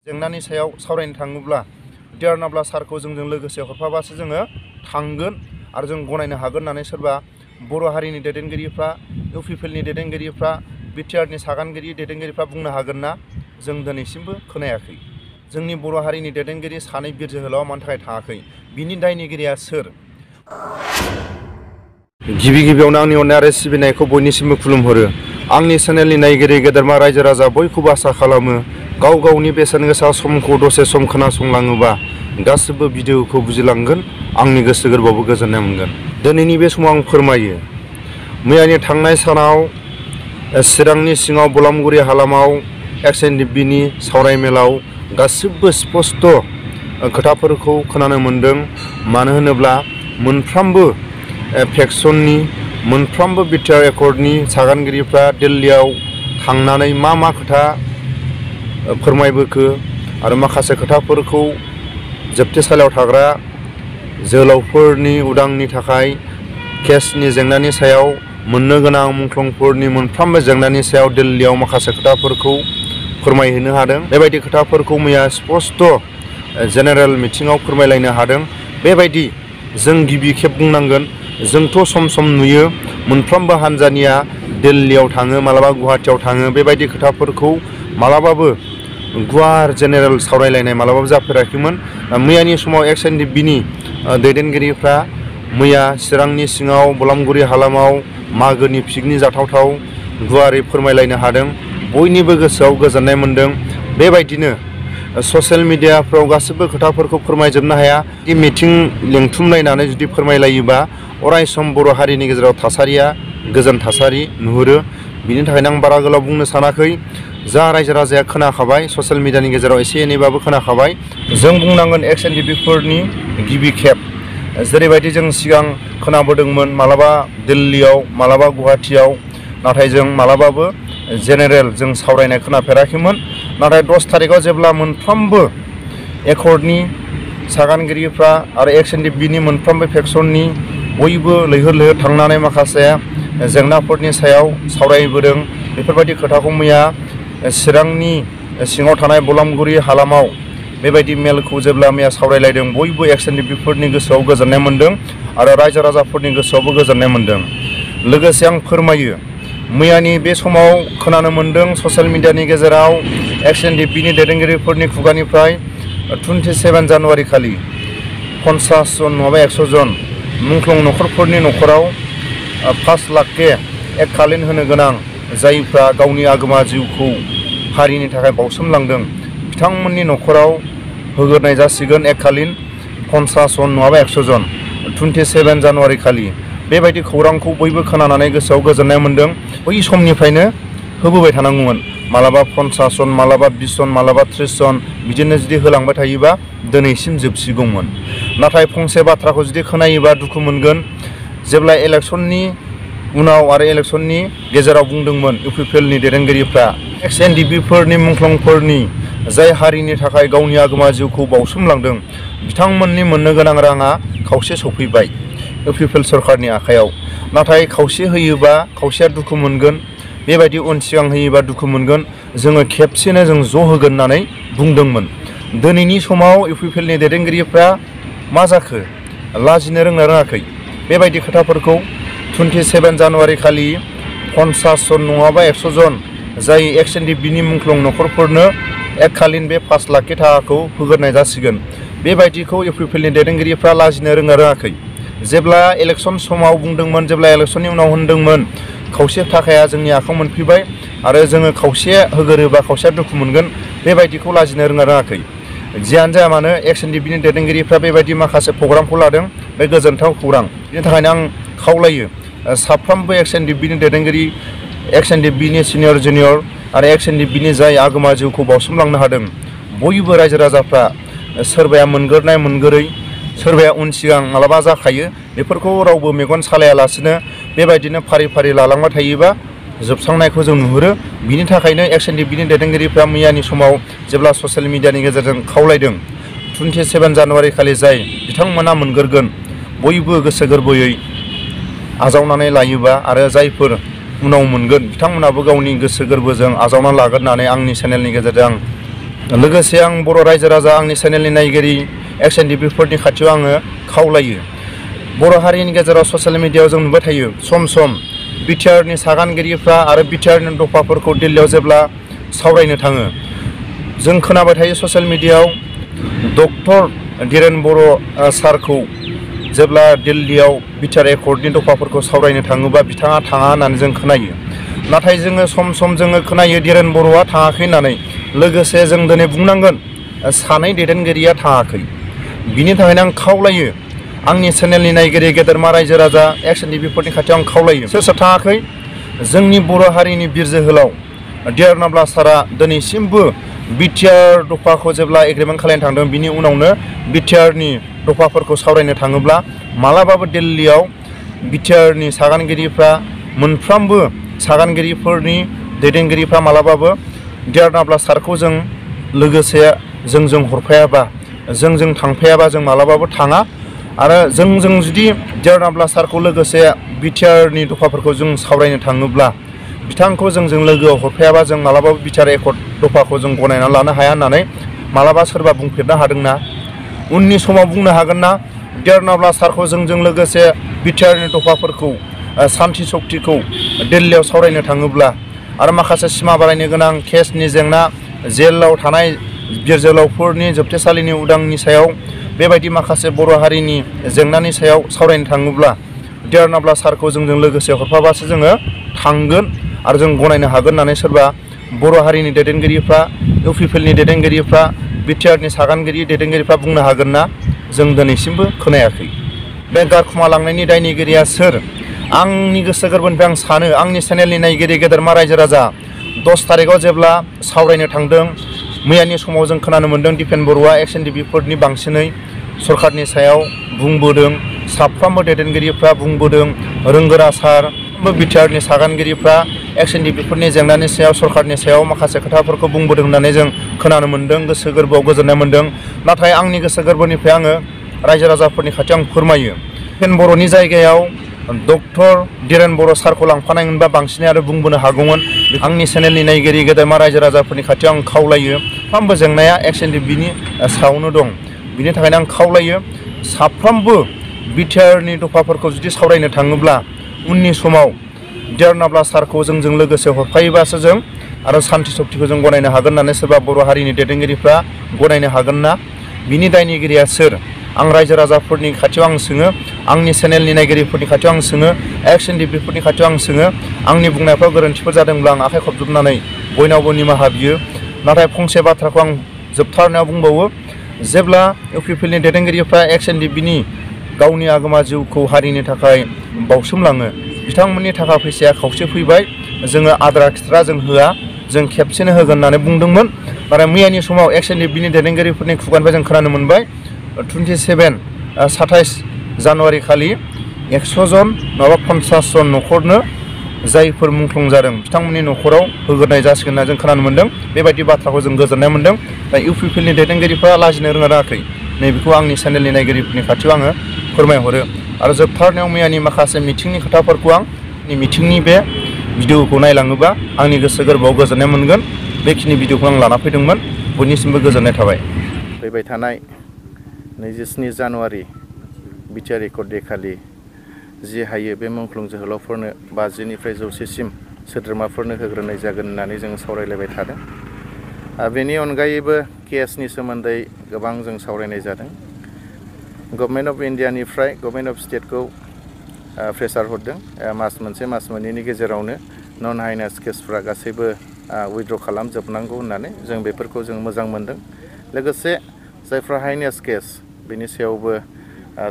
जेंनानि सायाव सावरायनो थाङोब्ला देरनाब्ला सारखौ जोंजों लोगोसे हरफाबासो जोङो थांगोन आरो जों गनायनो हागोन होननानै सोरबा बर' हारिनि दैदेनगिरिफ्रा इउपिपिएलनि दैदेनगिरिफ्रा बिटिआरनि सागानगिरि दैदेनगिरिफ्रा बुंनो हागोन ना? जों दिनैसिमबो खोनायाखै। जोंनि बर' हारिनि दैदेनगिरि सानै बिर जोहोलावा मानि थाखाय थाङाखै? बिनि दायनिगिरिया सोर? गिबियावनो आंनि अननाय आरो सिबिनायखौ बयनिसिमबो खुलुमहरो। आंनि चेनेलनि नायगिरि गेदेरमा रायजो राजा बयखौबो आसा खालामो गाव गावनि बेसेन गोसा समखौ दसे सम खोनासंलाङोबा गासिबो भिडिअखौ बुजिलांगोन, आंनि गोसो गोरबोआवबो गोजोननाय मोनगोन। दिनैनि बे समाव आं फोरमायो। मैयानि थांनाय सानाव चिरांनि सिङाव बलामगुरि हालामाव XNDP-नि सावरायमेलाव गासिबो स्पष्ट खोथाफोरखौ खोनानो मोनदों। मानो होनोब्ला मोनफ्रोमबो फेक्सननि मोनफ्रोमबो बिटिआर एकर्डनि सागानगिरिफ्रा दिल्लीयाव थांनानै मा खोथा फोरमायबोखो आरो माखासे खोथाफोरखौ जोबथेसालियाव थाग्रा जोहोलावफोरनि उदांनि थाखाय केसनि जेंनानि सायाव मोननो गोनां मुंख्लंफोरनि मोनफ्रोमबो जेंनानि सायाव दिल्लीयाव माखासे खोथाफोरखौ फोरमायहैनो हादों। बेबायदि खोथाफोरखौ मैया स्पष्ट जेनेरेल मिटिङाव फोरमायलायनो हादों। बेबायदि जों गिबि खेब बुंनांगोन। जोंथ' सम नुयो मोनफ्रोमबो हान्जानिया दिल्लीयाव थाङो, मालाबा गुवाहाटियाव थाङो। बेबायदि खोथाफोरखौ मालाबाबो गुवार जेनेरेल सावरायलायनाय मालाबाबो जाफेराखैमोन। मैयानि समाव XNDP-नि दैदेनगिरिफ्रा मैया चिरांनि सिङाव बलामगुरि हालामाव मागोनि पिकनिक जाथावथाव गुवारै फोरमायलायनो हादों। बयनिबो गोसोआव गोजोननाय मोनदों। बेबायदिनो ससियेल मिडियाफ्राव गासिबो खोथाफोरखौ फोरमायजोबनो हाया। मिटिं लिंथुमलायनानै जुदि फोरमायलायोबा अरायसम बर' हारिनि गेजेराव थासारिया गोजोन थासारि नुहुरो। बिनि थाखायनो आं बारा गोलाव बुंनो सानाखै। जा रायजो राजाया खोनाखाबाय, ससियेल मिडियानि गेजेराव एसे एनैबाबो खोनाखाबाय। जों बुंनांगोन XNDP-फोरनि गिबि खेब जेरैबायदि जों सिगां खोनाबोदोंमोन, मालाबा दिल्लीयाव मालाबा गुवाहाटियाव, नाथाय जों मालाबाबो जेनेरेल जों सावरायनाय खोनाफेराखैमोन। नाथाय 10 थारिखआव जेब्ला मोनफ्रोमबो एकर्डनि सागानगिरिफ्रा आरो XNDP-नि मोनफ्रोमबो फेक्सननि बयबो लैहोर थांनानै माखासे जेंनाफोरनि सायाव सावरायबोदों। बेफोरबायदि खोथाखौ मैया चिरांनि सिङाव थानाय बलामगुरि हालामाव बेबायदि मेलखौ जेब्ला मैया सावरायलायदों, बयबो XNDP-फोरनि गोसोआव गोजोननाय मोनदों आरो रायजो राजाफोरनि गोसोआवबो गोजोननाय मोनदों। लोगोसे आं फोरमायो, मैयानि बे समाव खोनानो मोनदों ससियेल मिडियानि गेजेराव XNDP-नि दैदेनगिरिफोरनि खुगानिफ्राय 27 जानुवारि खालि 50 जन नङाबा 100 जन मुंख्लं नखरफोरनि न'खराव 5 लाखके एककालीन होनो गोनां जायफ्रा गावनि आगोमा जिउखौ हारिनि थाखाय बाउसोमलांदों, बिथांमोननि न'खराव होग्रोनाय जासिगोन एककालीन 50 जन नङाबा 100 जन 27 जानुवारि खालि। बेबायदि खौरांखौ बयबो खोनानानै गोसोआव गोजोननाय मोनदों। बै समनिफ्रायनो होबोबाय थानांगौमोन। मालाबा 50 जन, मालाबा 20 जन, मालाबा 30 जन बिदिनो जुदि होलांबाय थायोबा दिनैसिम जोबसिगौमोन। नाथाय फंसे बाथ्राखौ जुदि खोनायोबा दुखु मोनगोन। जेब्ला इलेक्सननि उनाव आरो इलेक्सननि गेजेराव बुंदोंमोन इउपिपिएलनि दैदेनगिरिफ्रा XNDP-फोरनि मुंख्लंफोरनि जाय हारिनि थाखाय गावनि आगोमा जिउखौ बाउसोमलांदों, बिथांमोननि मोननो गोनां राङा खावसे सफैबाय इउपिपिएल सरकारनि आखायाव। नाथाय खावसे होयोबा खावसेया दुखु मोनगोन। बेबायदि उन सिगां होयोबा दुखु मोनगोन। जोङो खेबसेनो जों ज' होगोन होननानै बुंदोंमोन। दिनैनि समाव इउपिपिएलनि दैदेनगिरिफ्रा मा जाखो? लाजिनो रोङाखै। बेबायदि खोथाफोरखौ 27 जानुवारि खालि 50 जन नङाबा 100 जन जाय XNDP-नि मुंख्लं न'खरफोरनो एककालीन बे 5 लाखके थाखाखौ होग्रोनाय जासिगोन। बेबायदिखौ इउपिपिएलनि दैदेनगिरिफ्रा लाजिनो रोङाखै। जेब्ला इलेक्सन समाव बुंदोंमोन, जेब्ला इलेक्सननि उनाव होनदोंमोन खावसे थाखाया जोंनि आखायाव मोनफैबाय आरो जोङो खावसे होगोरोबा खावसेया दुखु मोनगोन, बेबायदिखौ लाजिनो रोङाखै। जियानो जाया मानो XNDP-नि दैदेनगिरिफ्रा बेबायदि माखासे प्रग्रामखौ लादों। बे गोजोनथाव खौरां। बेनि थाखायनो आं खावलायो साफ्रोमबो XNDP-नि दैदेनगिरि, XNDP-नि सिनियर जुनियर आरो XNDP-नि जाय आगोमा जिउखौ बाउसोमलांनो हादों, बयबो रायजो राजाफ्रा सोरबाया मोनगोरनाय मोनगोरै, सोरबाया उन सिगां मालाबा जाखायो, बेफोरखौ रावबो मेगन सालायालासिनो बेबायदिनो फारि लालांबाय थायोबा जोबस्रांनायखौ जों नुहुरो। बिनि थाखायनो XNDP-नि दैदेनगिरिफ्रा मैयानि समाव जेब्ला ससियेल मिडियानि गेजेरजों खावलायदों 27 जानुवारि खालि जाय बिथांमोना मोनगोरगोन, बयबो गोसो गोरबोयै आजावनानै लायोबा आरो जायफोर उनाव मोनगोन बिथांमोनाबो गावनि गोसो गोरबोजों आजावना लागोन होननानै आंनि चेनेलनि गेजेरजों लोगोसे आं बर' रायजो राजा आंनि चेनेलनि नायगिरि एक्सएनडिबिफोरनि खाथियाव आङो खावलायो बर' हारिनि गेजेराव ससियेल मिडियायाव जों नुबाय थायो सम बिटिआरनि सागानगिरिफ्रा आरो बिटिआरनि दफाफोरखौ दिल्लीयाव जेब्ला सावरायनो थाङो जों खोनाबाय थायो ससियेल मिडियायाव डक्टर धीरेन बर' सारखौ जेब्ला दिल्लीयाव बिटिआर एकर्डनि दफाफोरखौ सावरायनो थाङोबा बिथाङा थाङा होननानै जों खोनायो नाथाय जोङो सम जोङो खोनायो धीरेन बर'आ थाङाखै होननानै लोगोसे जों दिनै बुंनांगोन सानै दैदेनगिरिया थाङाखै बिनि थाखायनो आं खावलायो आंनि चेनेलनि नायगिरि गेदेरमा रायजो राजा एक्सएनडिबिफोरनि खाथियाव आं खावलायो सोर थाङाखै जोंनि बर' हारिनि बिर जोहोलाव धीरेन सारा दिनैसिमबो बिटिआर दफाखौ जेब्ला एग्रिमेन्ट खालामनो थांदों बिनि उनावनो बिटिआरनि दफाफोरखौ सावरायनो थाङोब्ला मालाबाबो दिल्लीयाव बिटिआरनि सागानगिरिफ्रा मोनफ्रोमबो सागानगिरिफोरनि दैदेनगिरिफ्रा मालाबाबो धीरेन सारखौ जों लोगोसे जों हरफायाबा जों थांफायाबा जों मालाबाबो थाङा आरो जों जुदि धीरेन सारखौ लोगोसे बिटिआरनि दफाफोरखौ जों सावरायनो थाङोब्ला बिथांखौ जों लोगोआव हरफायाबा जों मालाबाबो बिटिआर एकर्ड दफाखौ जों गनायना लानो हाया होननानै मालाबा सोरबा बुंफेरनो हादोंना उननि समाव बुंनो हागोन ना धीरेन सारखौ जों लोगोसे बिटिआरनि दफाफोरखौ सान्थि सक्तिखौ दिल्लीयाव सावरायनो थाङोब्ला आरो माखासे सिमा बारायनो गोनां केसनि जेंना जेलाव थानाय बिर जोहोलावफोरनि जोबथेसालिनि उदांनि सायाव बेबायदि माखासे बर' हारिनि जेंनानि सायाव सावरायनो थाङोब्ला धीरेन सारखौ जों लोगोसे हरफाबासो जोङो थांगोन आरो जों गनायनो हागोन होननानै सोरबा बर' हारिनि दैदेनगिरिफ्रा इउपिपिएलनि दैदेनगिरिफ्रा बिटिआरनि सागानगिरि दैदेनगिरिफ्रा बुंनो हागोन ना जों दिनैसिमबो खोनायाखै बे गारखुमा लांनायनि दायनिगिरिया सोर आंनि गोसो गोरबोनिफ्राय आं सानो आंनि चेनेलनि नायगिरि गेदेरमा रायजो राजा 10 तारिखआव जेब्ला सावरायनो थांदों मैयानि समाव जों खोनानो मोन्दों दिपेन बर'आ एक्सएनडिबिफोरनि बांसिनै सरकारनि सायाव बुंबोदों साफ्रोमबो दैदेनगिरिफ्रा बुंबोदों रोंगोरा सार बिटिआरनि सागानगिरिफ्रा एक्सएनडिबिफोरनि जेंनानि सायाव सरकारनि सायाव माखासे खोथाफोरखौ बुंबोदों होननानै जों खोनानो मोन्दों गोसो गोरबोआव गोजोननाय मोन्दों नाथाय आंनि गोसो गोरबोनिफ्राय आङो रायजो राजाफोरनि खाथियाव आं फोरमायो दिपेन बर'नि जायगायाव डक्टर धीरेन बर' सारखौ लांफानाय मोनबा बांसिनै आरो बुंबोनो हागौमोन आंनि चेनेलनि नायगिरि गेदेरमा रायजो राजाफोरनि खाथियाव आं खावलायो साफ्रोमबो जेंनाया एक्सएनडिबिनि सायावनो दं बिनि थाखायनो आं खावलायो साफ्रोमबो बिटिआरनि दफाफोरखौ जुदि सावरायनो थाङोब्ला उननि समाव धीरेन सारखौ जों लोगोसे हरफायोबासो जों आरो सान्थि सक्तिखौ जों गनायनो हागोन होननानै सोरबा बर' हारिनि दैदेनगिरिफ्रा गनायनो हागोन ना बिनि दायनिगिरिया सोर आं रायजो राजाफोरनि खाथियाव आं सोङो आंनि चेनेलनि नायगिरिफोरनि खाथियाव आं सोङो एक्सएनडिबिफोरनि खाथियाव आं सोङो आंनि बुंनायफ्राव गोरोन्थिफोर जादोंब्ला आं आखाइ खबजबनानै बयनावबो निमाहा बियो नाथाय फंसे बाथ्राखौ आं जोबथारनायाव बुंबावो जेब्ला इउपिपिएलनि दैदेनगिरिफ्रा एक्सएनडिबिनि गावनि आगोमा जिउखौ हारिनि थाखाय बावसोमलाङो बिथांमोननि थाखा फैसाया खावसे फैबाय जोङो आद्रा खिद्रा जों होआ जों खेबसेनो होगोन होननानै बुंदोंमोन नाथाय मैयानि समाव एक्सएनडिबिनि दैदेनगिरिफोरनि खुगानिफ्राय जों खोनानो मोनबाय 27 जानुवारि खालि 100 जन नङाबा 50 जन न'खरनो जायफोर मुंख्लं जादों बिथांमोननि न'खराव होग्रोनाय जासिगोन होनना जों खोनानो मोन्दों बेबायदि बाथ्राखौ जों गोजोननाय मोन्दों दा इउपिपिएलनि दैदेनगिरिफ्रा लाजिनो रोङाखै नैबेखौ आंनि चेनेलनि नायगिरिफोरनि खाथियाव आङो फोरमायहरो आरो जोबथारनायाव मैयानि माखासे मिथिंनि खोथाफोरखौ आं मिथिंनि बे भिडिअखौ नायलाङोबा आंनि गोसो गोरबोआव गोजोननाय मोनगोन बेखिनि भिडिअखौ आं लाना फैदोंमोन बयनिसिमबो गोजोननाय थाबाय फैबाय थानाय 27 जानुवारि बिटिआर एकर्ड डे खालि जि हायो बे मुंख्लं जोहोलावफोरनो 50निफ्राय 100सिम सोद्रोमाफोरनो होग्रोनाय जागोन होननानै जों सावरायलायबाय थादों बेनि अनगायैबो केसनि सोमोन्दै गोबां जों सावरायनाय जादों गभर्नमेन्ट अफ इन्डियानिफ्राय गभर्नमेन्ट अफ स्टेटखौ प्रेसार हरदों मास मोनसे मास मोननैनि गेजेरावनो नन हाइनेस केसफ्रा गासैबो उइथड्र खालामजोबनांगौ होननानै जों बेफोरखौ जों मोजां मोनदों लोगोसे जायफ्रा हाइनेस केस बेनि सायावबो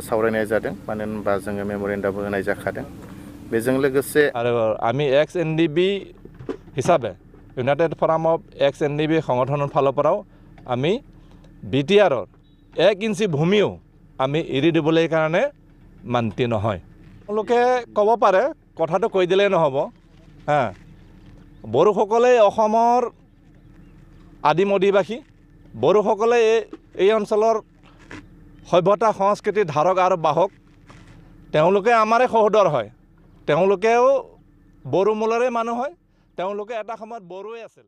सावरायनाय जादों मानो होनबा जोङो मेम'रेन्डामबो होनाय जाखादों बेजों लोगोसे आरो आमी एक्सएनडिबि हिसाबै इउनाइटेड फराम अफ एक्सएनडिबि সংগঠনৰ ফালৰ পৰাও আমি বিটিআৰৰ 1 ইঞ্চি ভূমিও আমি এৰি দিবলৈ কাৰণে মান্তি নহয় তেওঁলোকে ক'ব পাৰে কথাটো কৈ দিলে নহ'ব হা বড়োসকলে অসমৰ আদিম অধিবাসী বড়োসকলে এই অঞ্চলৰ সভ্যতা সংস্কৃতিৰ ধাৰক আৰু বাহক তেওঁলোকে আমাৰে সহোদৰ হয় তেওঁলোকেও বড়ো মূলৰে মানুহ হয় তেওঁলোকে এটা সময়ত বড়োৱে আছিল